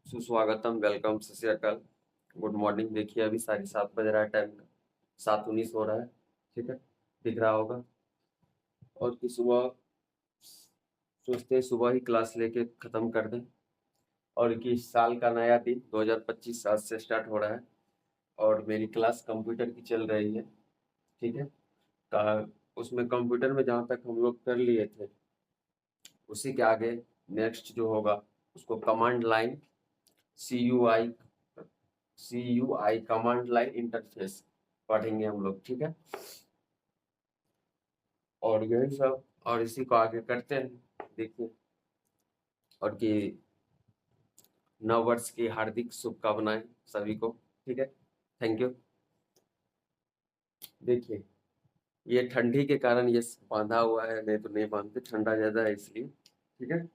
सुस्वागतम, वेलकम, सत श्री अकाल, गुड मॉर्निंग। देखिए अभी 7:30 बज रहा है, टाइम 7:19 हो रहा है। ठीक है, दिख रहा होगा। और कि सुबह सोचते हैं सुबह ही क्लास लेके खत्म कर दें। और कि इस साल का नया दिन 2025 आज से स्टार्ट हो रहा है। और मेरी क्लास कंप्यूटर की चल रही है। ठीक है। का उसमें कंप्यूटर में जहाँ तक हम लोग कर लिए थे, उसी के आगे नेक्स्ट जो होगा उसको command line, CUI, command line interface पढ़ेंगे हम लोग। ठीक है। और यही सब, और इसी को आगे करते हैं। देखिए, और कि नव वर्ष की हार्दिक शुभकामनाएं सभी को। ठीक है, थैंक यू। देखिए, ये ठंडी के कारण ये बांधा हुआ है, नहीं तो नहीं बांधते, ठंडा ज्यादा है इसलिए। ठीक है,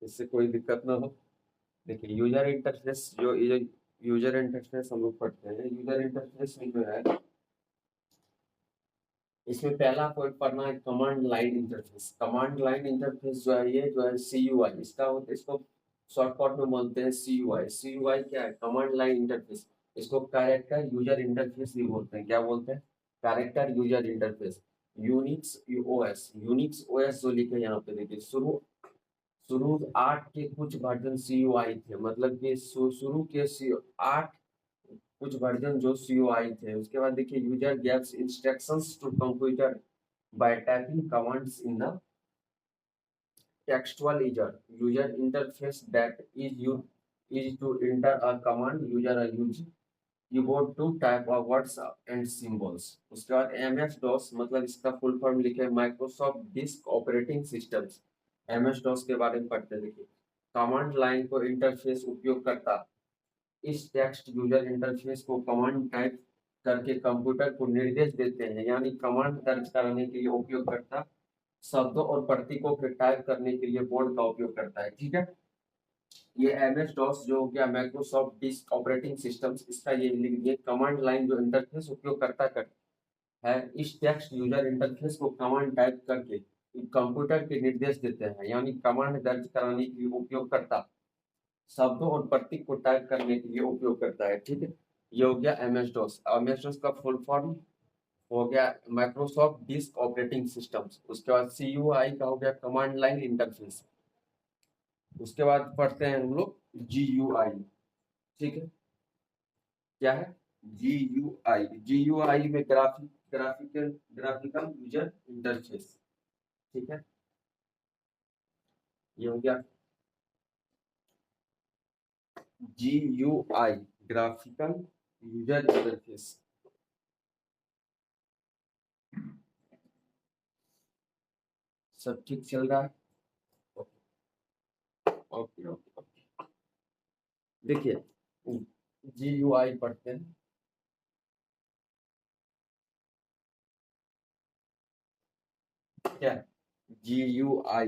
इससे कोई दिक्कत ना हो। देखिए, यूजर इंटरफेस, जो ये यूजर इंटरफेस हम लोग पढ़ते हैं, यूजर इंटरफेस में जो है, इसमें पहला पॉइंट पढ़ना है command line interface. Command line interface जो है, ये जो है CUI, इसको शॉर्टकट में बोलते हैं CUI। CUI क्या है? Command line interface. इसको कैरेक्टर यूजर इंटरफेस भी बोलते हैं। क्या बोलते हैं? Character user interface. Unix OS जो लिखे यहाँ पे, देखिए, शुरू शुरू 8 के कुछ वर्जन CUI थे, मतलब कि शुरू के 8 कुछ वर्जन जो CUI थे। उसके बाद देखिए, user gives instructions to computer by typing commands in the textual user interface that is to enter a command user use keyboard to type a words and symbols। उसके बाद MS DOS, मतलब इसका full form लिखे Microsoft disk operating systems. MS DOS के बारे में पढ़ते। देखिए, कमांड लाइन को इंटरफेस उपयोग करता इस टेक्स्ट यूजर इंटरफेस को कमांड टाइप करके कंप्यूटर को निर्देश देते हैं, यानी कमांड दर्ज करने के लिए उपयोग करता शब्दों और प्रतीकों के टाइप करने के लिए बोर्ड का उपयोग करता है। ठीक है। ये MS DOS जो हो गया, माइक्रोसॉफ्ट डिस्क ऑपरेटिंग सिस्टम्स, इसका ये लिख दिए कमांड लाइन जो इंटरफेस उपयोग करता है इस टेक्स्ट यूजर इंटरफेस को कमांड टाइप करके कंप्यूटर के निर्देश देते हैं, यानी कमांड दर्ज कराने के लिए उपयोग करता शब्दों और प्रतीक को टाइप करने के लिए उपयोग करता है। ठीक है, ये हो गया MS DOS। MS DOS का फुल फॉर्म हो गया माइक्रोसॉफ्ट डिस्क ऑपरेटिंग सिस्टम्स। उसके बाद CUI का हो गया कमांड लाइन इंटरफेस। उसके बाद पढ़ते हैं हम लोग GUI। ठीक है, क्या है? GUI में ग्राफिकल यूजर इंटरफेस। ठीक है, ये हो गया GUI, ग्राफिकल यूजर इंटरफेस। सब ठीक चल रहा है? Okay okay okay. देखिए, GUI पढ़ते हैं। क्या? GUI,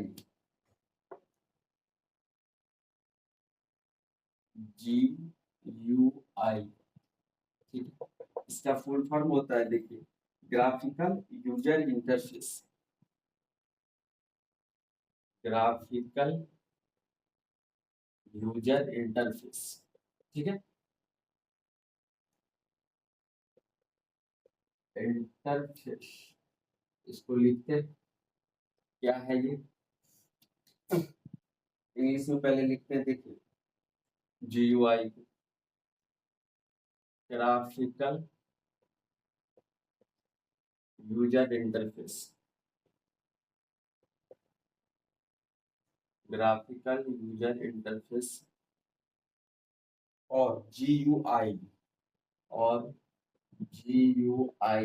GUI। ठीक है, इसका फुल फॉर्म होता है, देखिए, graphical user interface. Graphical user interface. ठीक है, इंटरफेस, इसको लिखते हैं। क्या है ये? इंग्लिश में पहले लिखते हैं। देखिए, GUI, graphical user interface. Graphical user interface और GUI, और GUI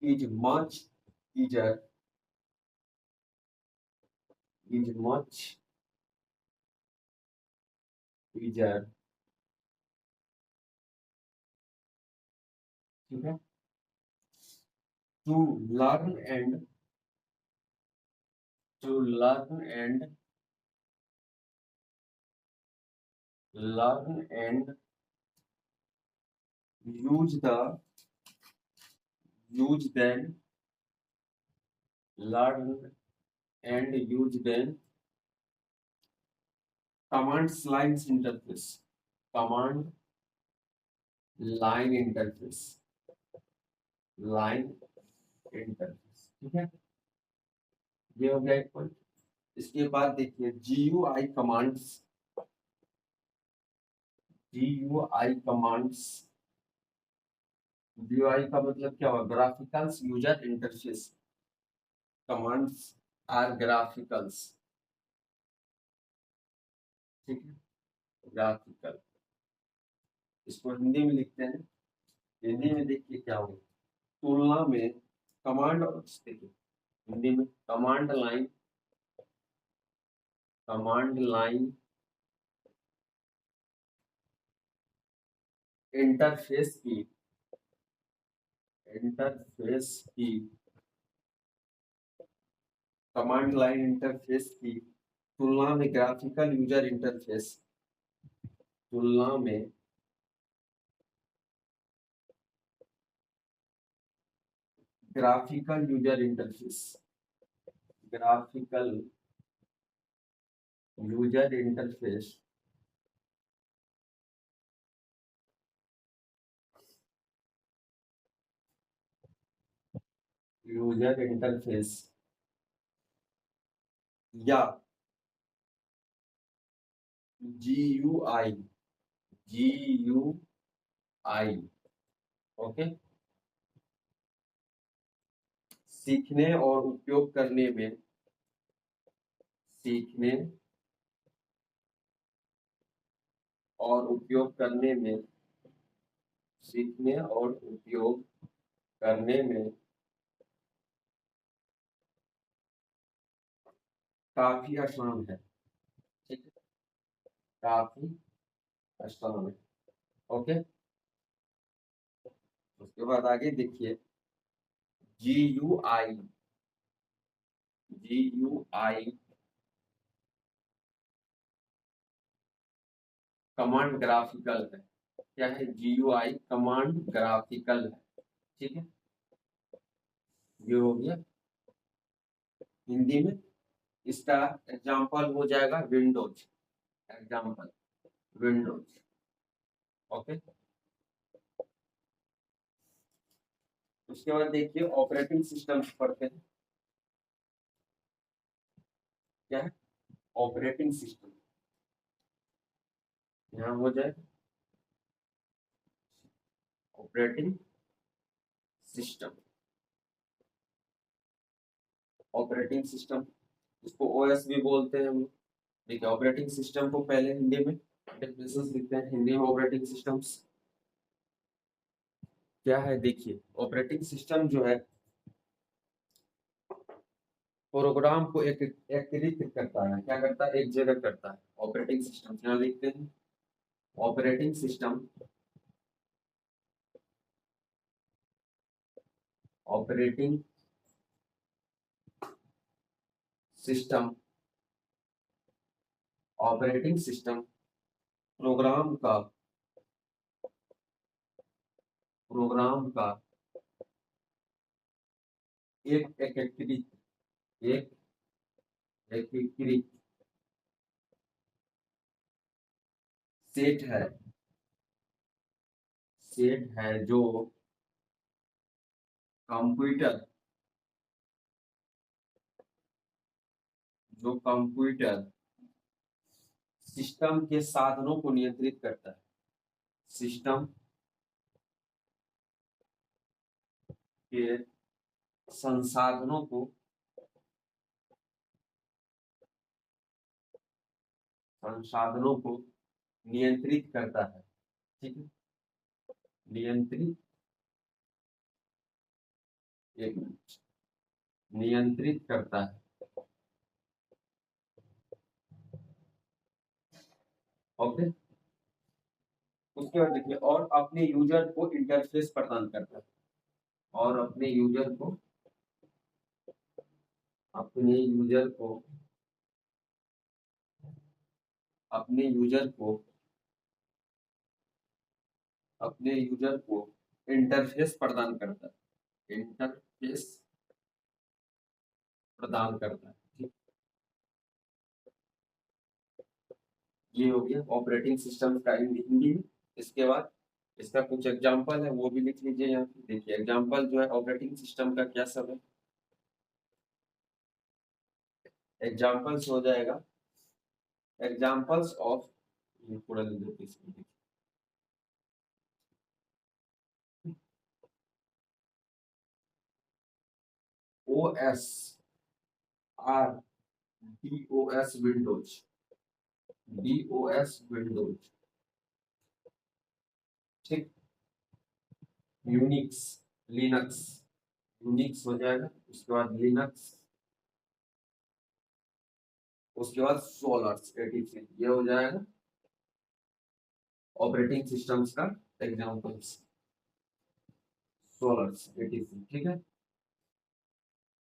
is much easier, is much easier। ठीक है, to learn and to learn and learn and use them, learn and use them command line interface, command line interface, line interface, ठीक है, ये हो गया एक पॉइंट। इसके बाद देखिए GUI commands, GUI commands, GUI का मतलब क्या हुआ, ग्राफिकल्स यूजर इंटरफेस, कमांड्स आर ग्राफिकल्स, ठीक है, ग्राफिकल, इसको हिंदी में लिखते हैं, हिंदी में देखिए क्या होगा, तुलना में कमांड, देखिए हिंदी में command line, command line interface की, इंटरफेस की, कमांड लाइन इंटरफेस की तुलना में ग्राफिकल यूजर इंटरफेस, तुलना में graphical user interface, graphical user interface user interface या GUI, GUI, ओके, सीखने और उपयोग करने में, सीखने और उपयोग करने में, सीखने और उपयोग करने में काफी आसान है, ठीक है, काफी आसान है, ओके। उसके बाद आगे देखिए GUI, GUI कमांड ग्राफिकल है, क्या है, GUI कमांड ग्राफिकल है, ठीक है, ये हो गया हिंदी में। इसका एग्जाम्पल हो जाएगा विंडोज, एग्जाम्पल विंडोज, ओके। उसके बाद देखिए ऑपरेटिंग सिस्टम पढ़ते हैं, क्या है, ऑपरेटिंग सिस्टम, यहाँ हो जाए ऑपरेटिंग सिस्टम, ऑपरेटिंग सिस्टम, इसको OS भी बोलते हैं हम लोग। देखिए ऑपरेटिंग सिस्टम को पहले हिंदी में डेफिनेशन लिखते हैं, हिंदी में ऑपरेटिंग सिस्टम्स क्या है, देखिए ऑपरेटिंग सिस्टम जो है प्रोग्राम को एकत्रित करता है, क्या करता है, एक जगह करता है, ऑपरेटिंग सिस्टम यहाँ लिखते हैं, operating system, operating system, operating system program का, प्रोग्राम का एक एकीकृत, एक एकीकृत सेट है, सेट है जो कंप्यूटर, जो कंप्यूटर सिस्टम के साधनों को नियंत्रित करता है, सिस्टम के संसाधनों को, संसाधनों को नियंत्रित करता है, ठीक है, नियंत्रित, एक मिनट, नियंत्रित करता है, ओके। उसके बाद देखिए और अपने यूजर को इंटरफेस प्रदान करता है, और अपने यूजर को, अपने यूजर को, अपने यूजर को, अपने यूजर को इंटरफेस प्रदान करता है, इंटरफेस प्रदान करता है, ठीक, ये हो गया ऑपरेटिंग सिस्टम का हिंदी में। इसके बाद इसका कुछ एग्जांपल है वो भी लिख लीजिए यहाँ पे। देखिए एग्जांपल जो है ऑपरेटिंग सिस्टम का क्या सब है। एग्जांपल्स हो जाएगा एग्जांपल्स ऑफ, ये पूरा लिख देते हैं इसमें। O S or D O S Windows, D O S Windows, ठीक। यूनिक्स, लिनक्स, यूनिक्स हो जाएगा। उसके बाद लिनक्स, उसके बाद सोलर्स 83, ये हो जाएगा ऑपरेटिंग सिस्टम्स का एग्जांपल्स। सोलर्स 83, ठीक है।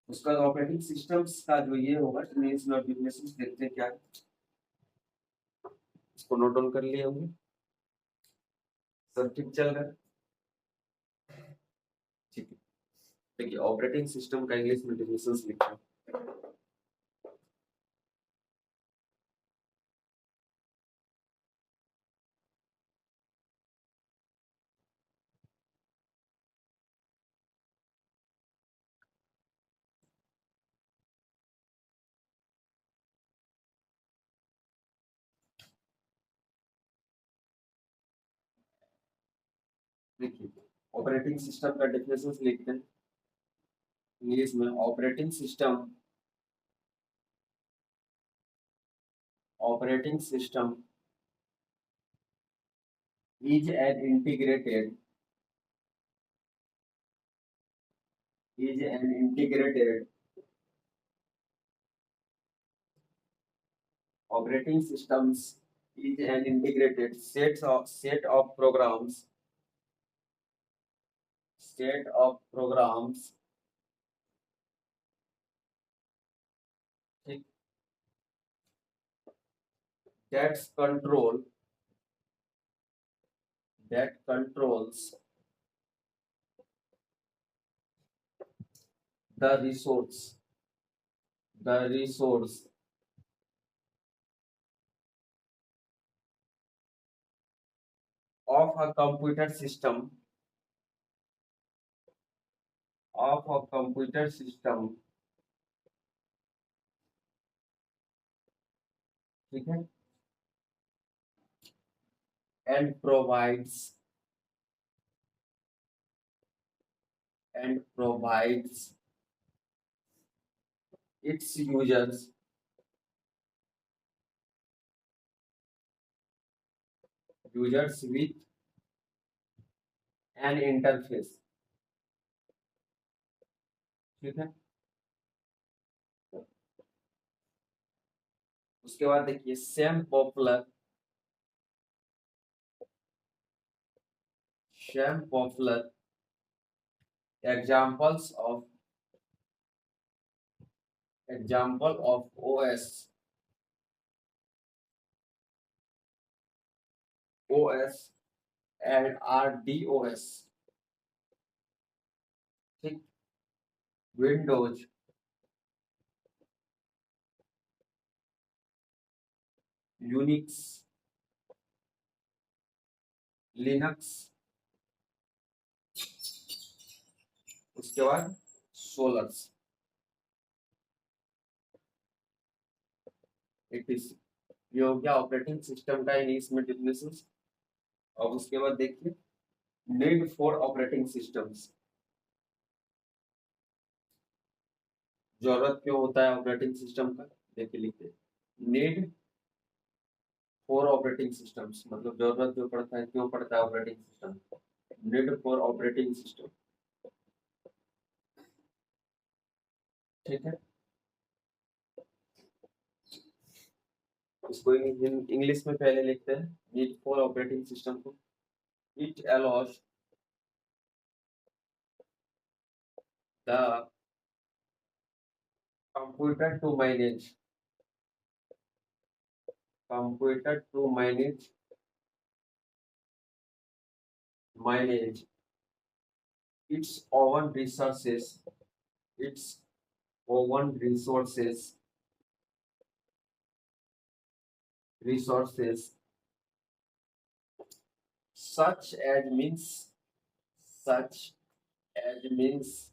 उसका ऑपरेटिंग सिस्टम्स का जो ये होगा नेम्स और डिफिनेशंस देखते हैं क्या है। इसको नोट डाउन कर लिए होंगे, सब ठीक चल रहा है, ठीक है। देखिए ऑपरेटिंग सिस्टम का इंग्लिश में डिफिनेशंस लिखा है। देखिए ऑपरेटिंग सिस्टम का डेफिनेशन लिखते हैं इंग्लिश में। Operating system is an integrated, is an integrated operating systems is an integrated set of programs ठीक, that controls the resource of a computer system ठीक है, and provides its users with an interface, ठीक है। उसके बाद देखिए same popular examples of OS and RDOS, ठीक। Windows, Unix, Linux, उसके बाद सोलर्स 86, ये हो गया ऑपरेटिंग सिस्टम का इंग्लिश में डेफिनेशन। और उसके बाद देखिए नीड फॉर ऑपरेटिंग सिस्टम्स, जरूरत क्यों होता है ऑपरेटिंग सिस्टम का, देखिए लिखते नीड फॉर ऑपरेटिंग सिस्टम्स, मतलब जरूरत जो पड़ता है, क्यों पड़ता है operating system, need for operating system, ठीक है। इसको इंग्लिश में पहले लिखते हैं नीड फॉर ऑपरेटिंग सिस्टम को। It allows the computer to manage its own resources, its own resources resources such as such means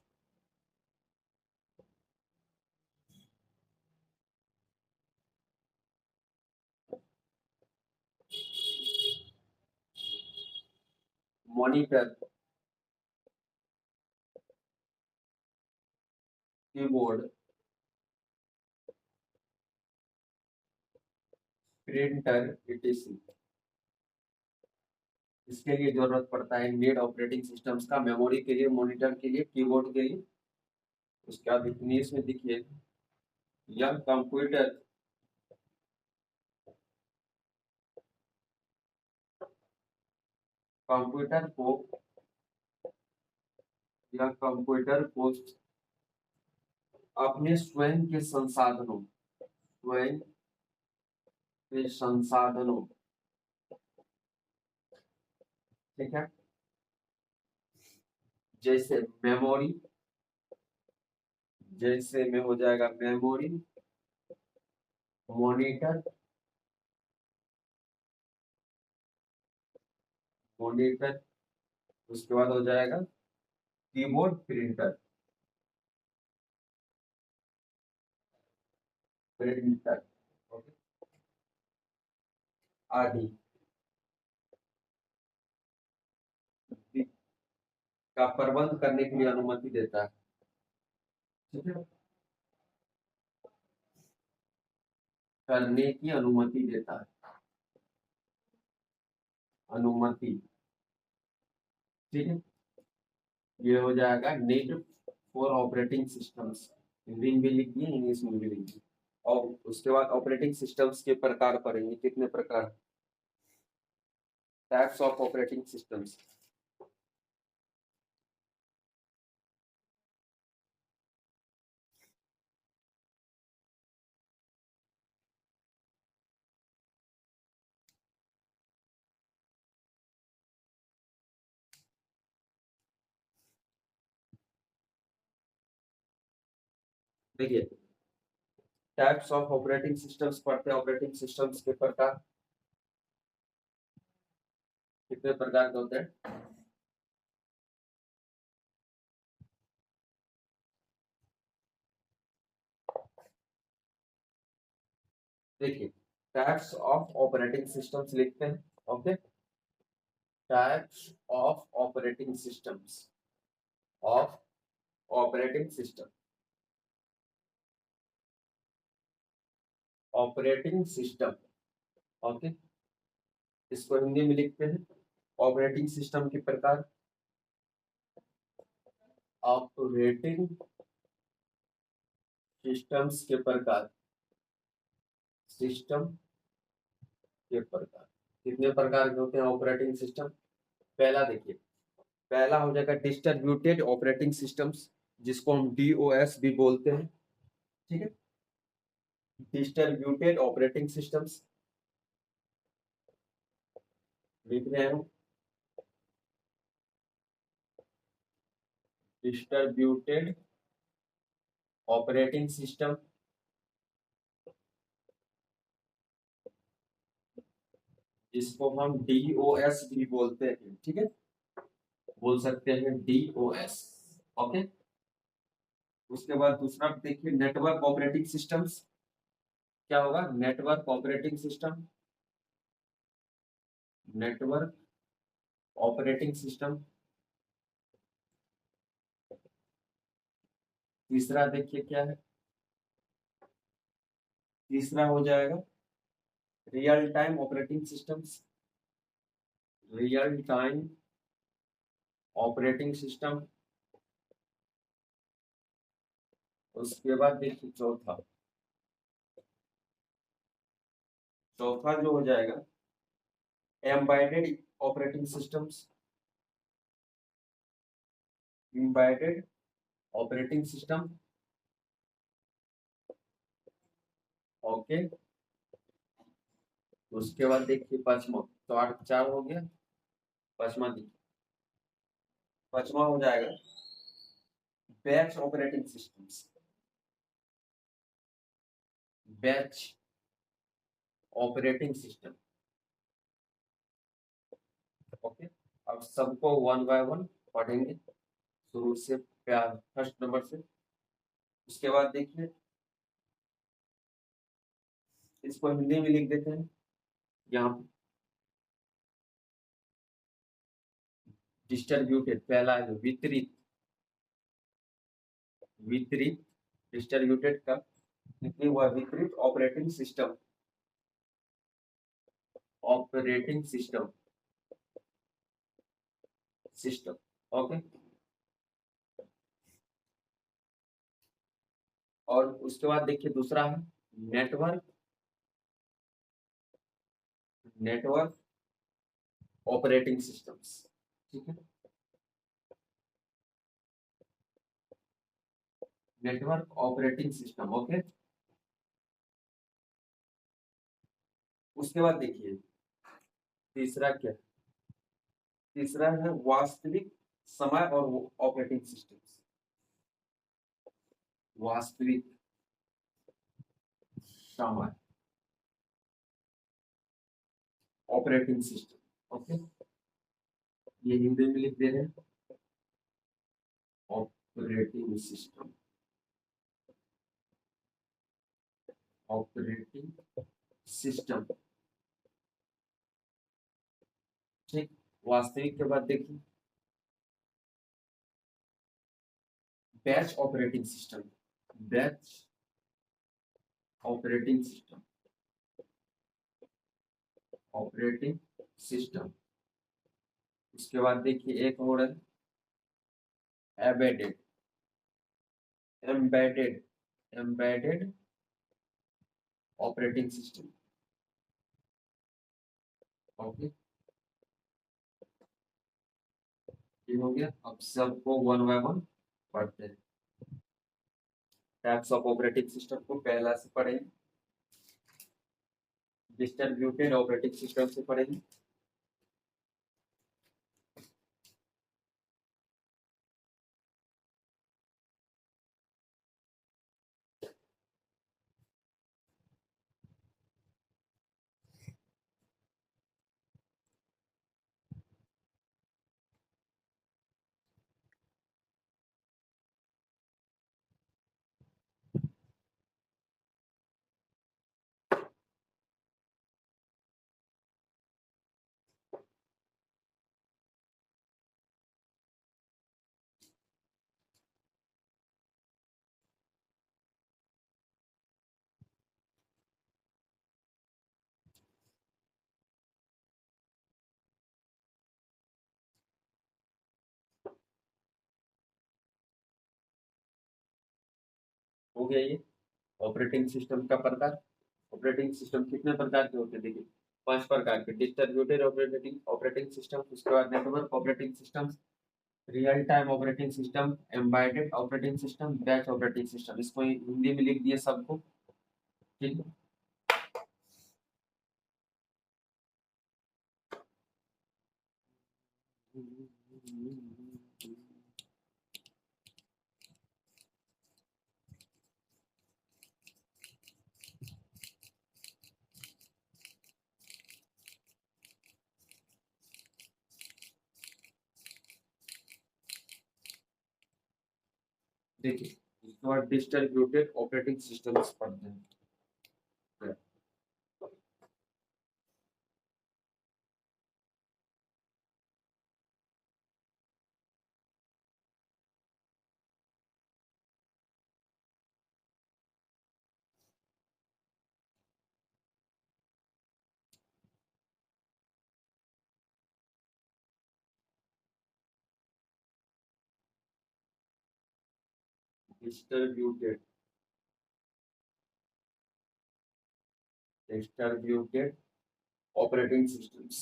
monitor, keyboard, printer, etc. इसके लिए जरूरत पड़ता है नेट ऑपरेटिंग सिस्टम्स का, मेमोरी के लिए, मॉनिटर के लिए, कीबोर्ड के लिए। उसके बाद इंग्लिश में देखिए, यह कंप्यूटर कंप्यूटर को यह कंप्यूटर को अपने स्वयं के संसाधनों, ठीक है, जैसे मेमोरी, जैसे में हो जाएगा मेमोरी, मॉनिटर, मॉनिटर, उसके बाद हो जाएगा कीबोर्ड, प्रिंटर, प्रिंटर, ओके, आदि का प्रबंध करने के लिए अनुमति देता है, ठीक है, करने की अनुमति देता है, अनुमति, ठीक है। ये हो जाएगा need for operating systems, Hindi में भी लिखिए, इंग्लिश में भी लिखिए। और उसके बाद ऑपरेटिंग सिस्टम्स के प्रकार पढ़ेंगे, कितने प्रकार, टाइप्स ऑफ ऑपरेटिंग सिस्टम्स। देखिए, टाइप्स ऑफ ऑपरेटिंग सिस्टम्स पढ़ते हैं, ऑपरेटिंग सिस्टम्स के प्रकार, कितने प्रकार के होते हैं। देखिए, टाइप्स ऑफ ऑपरेटिंग सिस्टम्स लिखते हैं, okay, types of operating systems, of operating system, operating system, okay, इसको हिंदी में लिखते हैं ऑपरेटिंग सिस्टम के प्रकार, ऑपरेटिंग सिस्टम्स के प्रकार, सिस्टम के प्रकार, कितने प्रकार के होते हैं ऑपरेटिंग सिस्टम। पहला देखिए, पहला हो जाएगा डिस्ट्रीब्यूटेड ऑपरेटिंग सिस्टम्स, जिसको हम डीओएस भी बोलते हैं, ठीक है, डिस्ट्रीब्यूटेड ऑपरेटिंग सिस्टम्स लिख रहे हैं, डिस्ट्रीब्यूटेड ऑपरेटिंग सिस्टम, जिसको हम डीओएस भी बोलते हैं, ठीक है, बोल सकते हैं डीओएस, ओके। उसके बाद दूसरा देखिए, नेटवर्क ऑपरेटिंग सिस्टम्स, क्या होगा, network operating system, network operating system. तीसरा देखिए क्या है, तीसरा हो जाएगा real time operating systems, real time operating system. उसके बाद देखिए चौथा, चौथा जो हो जाएगा embedded operating systems, embedded operating system, okay. उसके बाद देखिए पांचवा, तो आठ चार हो गया, पांचवा देखिए, पांचवा हो जाएगा batch operating systems, batch operating system. Okay, अब सबको वन बाय वन पढ़ेंगे शुरू से, प्यार फर्स्ट नंबर से। उसके बाद देखिए, इसको हिंदी में लिख देते हैं यहाँ पे। डिस्ट्रीब्यूटेड पहला है वितरित, वितरित डिस्ट्रीब्यूटेड का लिखिए हुआ वितरित operating system, operating system, system. Okay, और उसके बाद देखिए दूसरा है नेटवर्क, नेटवर्क ऑपरेटिंग सिस्टम्स। ठीक है, नेटवर्क ऑपरेटिंग सिस्टम। ओके, उसके बाद देखिए तीसरा क्या, तीसरा है वास्तविक समय और ऑपरेटिंग सिस्टम्स, वास्तविक समय ऑपरेटिंग सिस्टम। ओके, ये हिंदी में लिख दे रहे हैं ऑपरेटिंग सिस्टम, ऑपरेटिंग सिस्टम। ठीक, वास्तविक के बाद देखिए batch operating system, batch operating system, operating system. उसके बाद देखिए एक और है embedded, embedded, embedded operating system. Okay, ये हो गया। अब सबको वन बाय वन पढ़ते हैं। टाइप्स ऑफ ऑपरेटिंग सिस्टम को पहला से पढ़ेंगे, डिस्ट्रीब्यूटेड ऑपरेटिंग सिस्टम से पढ़ेंगे। हो गया ये ऑपरेटिंग सिस्टम का प्रकार। ऑपरेटिंग सिस्टम कितने प्रकार के होते हैं देखिए, 5 प्रकार के, डिस्ट्रीब्यूटेड ऑपरेटिंग ऑपरेटिंग सिस्टम, उसके बाद network operating system, real time operating system, embedded operating system, batch operating system. इसको हिंदी में लिख दिए सबको। ठीक है, देखिए इसके बाद डिस्ट्रीब्यूटेड ऑपरेटिंग सिस्टम्स पढ़ते हैं। Distributed, distributed operating systems.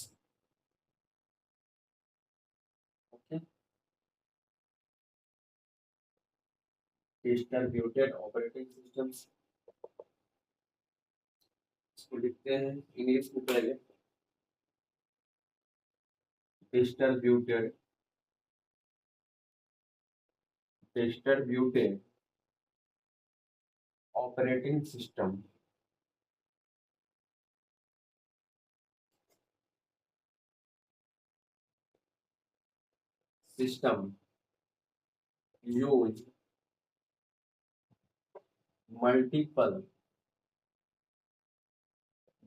Okay, distributed operating systems, इसको लिखते हैं इंग्लिश में पहले, distributed, distributed operating system, system use multiple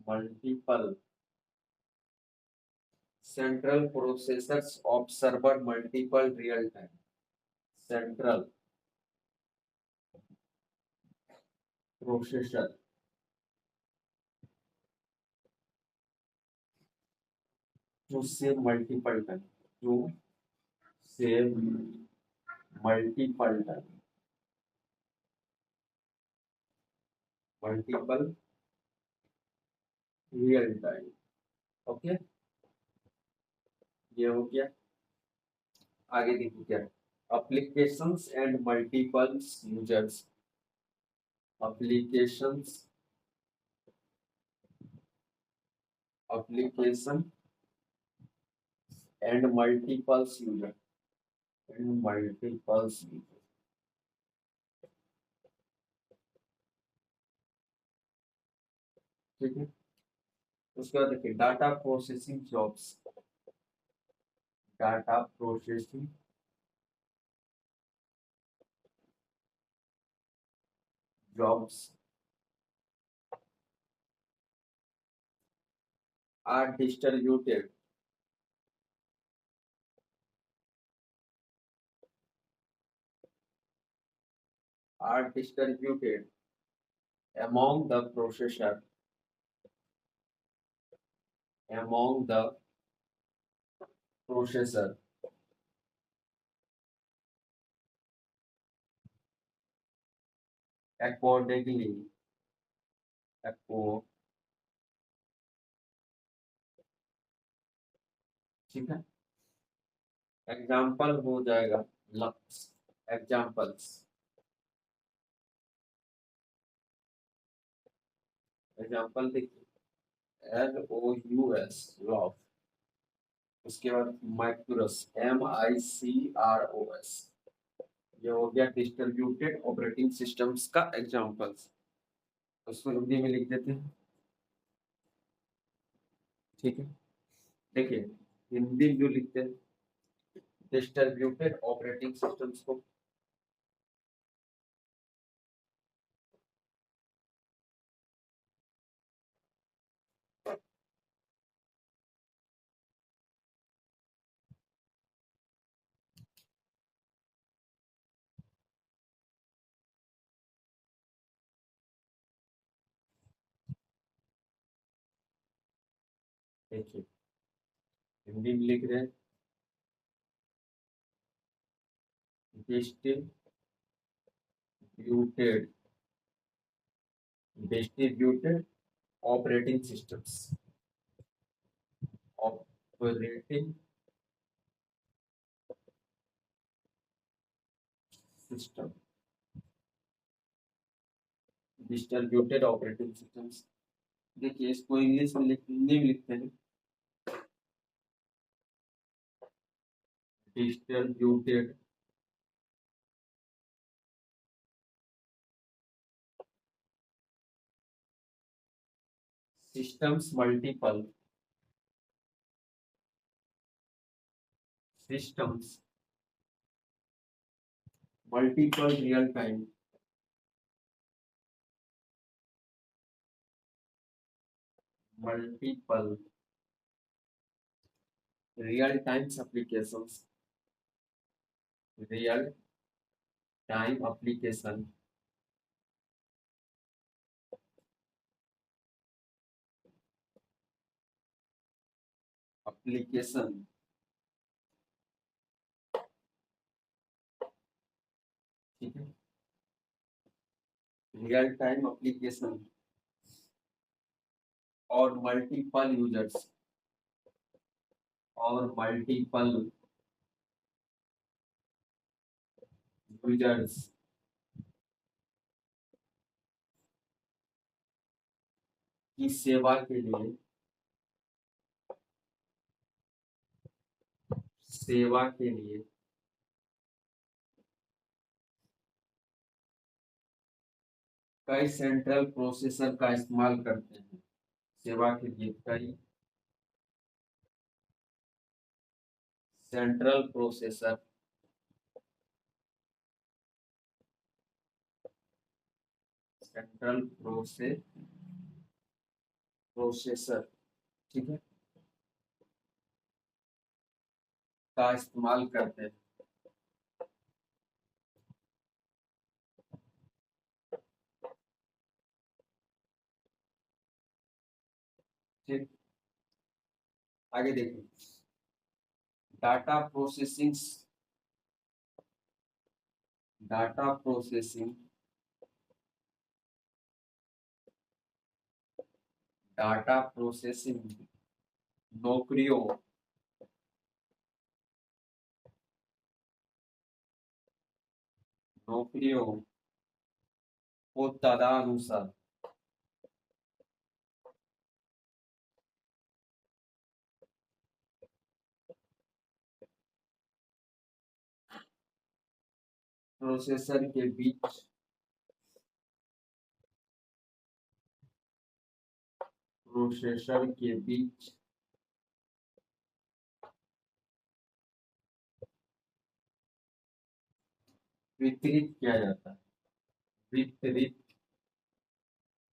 multiple central processors of server multiple real time central processor to save multiple time to save multiple time multiple real time okay ये हो गया आगे देखो क्या applications and multiple users applications application and multiple users and multiple users ठीक है उसके बाद देखिए data processing jobs data processing jobs are distributed among the processor accordingly ठीक है एग्जाम्पल हो जाएगा लक्स एग्जाम्पल्स एग्जाम्पल देखिए LOUS लॉग उसके बाद माइक्रोस MICROS ये हो गया डिस्ट्रीब्यूटेड ऑपरेटिंग सिस्टम्स का एग्जाम्पल्स उसको हिंदी में लिख देते हैं ठीक है देखिए हिंदी में जो लिखते हैं डिस्ट्रीब्यूटेड ऑपरेटिंग सिस्टम्स को देखिए हिंदी में लिख रहे हैं distributed distributed operating systems operating system distributed operating systems देखिए इसको इंग्लिश में हिंदी में लिखते हैं distributed systems multiple real time applications real time application application ठीक है रियल टाइम एप्लीकेशन और मल्टीपल यूजर्स की सेवा के लिए कई सेंट्रल प्रोसेसर का इस्तेमाल करते हैं सेवा के लिए कई सेंट्रल प्रोसेसर, सेंट्रल प्रोसेसर, ठीक है, का इस्तेमाल करते हैं। ठीक, आगे देखिए, data processing, data processing, data processing नौकरियों, नौकरियों को तदनुसार, प्रोसेसर के बीच, प्रोसेसर के बीच वितरित किया जाता है, वितरित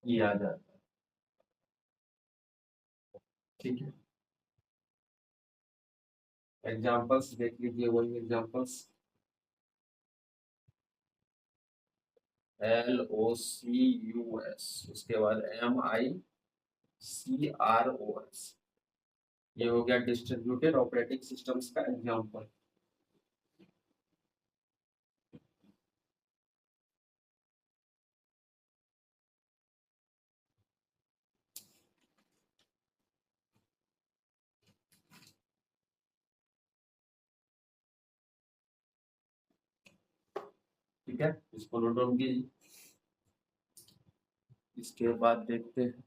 किया जाता है, ठीक है। एग्जांपल्स देख लीजिए, वही एग्जांपल्स, LOCUS, उसके बाद MICROS, ये हो गया डिस्ट्रीब्यूटेड ऑपरेटिंग सिस्टम्स का एग्जांपल। ठीक है, इसको नोट डाउन कीजिए। इसके बाद देखते हैं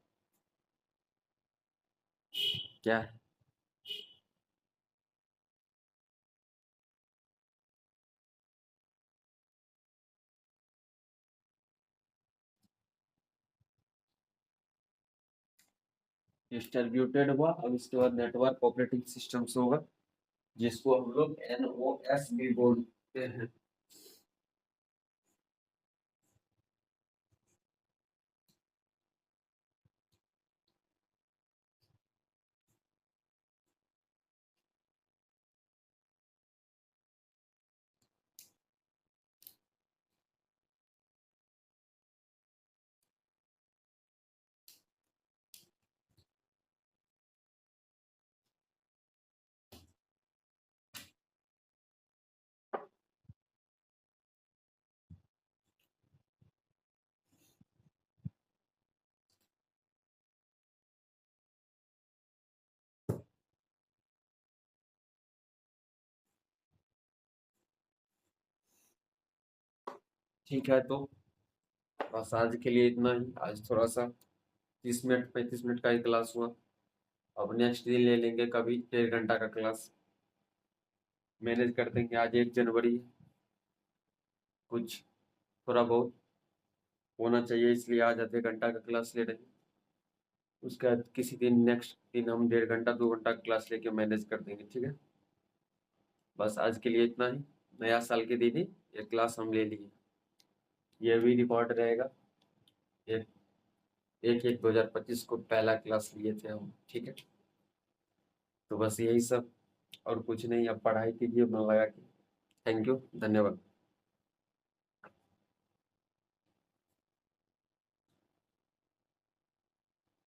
क्या है। डिस्ट्रीब्यूटेड हुआ, अब इसके बाद नेटवर्क ऑपरेटिंग सिस्टम्स होगा, जिसको हम लोग NOS भी बोलते हैं। ठीक है, तो बस आज के लिए इतना ही। आज थोड़ा सा 30 मिनट 35 मिनट का ही क्लास हुआ। अब नेक्स्ट दिन ले लेंगे कभी 1.5 घंटा का क्लास, मैनेज कर देंगे। आज 1 जनवरी है, कुछ थोड़ा बहुत होना चाहिए, इसलिए आज आधे घंटा का क्लास ले रहे हैं। उसके बाद किसी दिन नेक्स्ट दिन हम 1.5 घंटा 2 घंटा क्लास लेके मैनेज कर देंगे, ठीक है। बस आज के लिए इतना ही। नया साल के दिन ही ये क्लास हम ले लिए, ये भी रिकॉर्ड रहेगा। एक 1/1/2025 को पहला क्लास लिए थे हम, ठीक है। तो बस यही सब, और कुछ नहीं। अब पढ़ाई कीजिए मन लगा के। थैंक यू, धन्यवाद।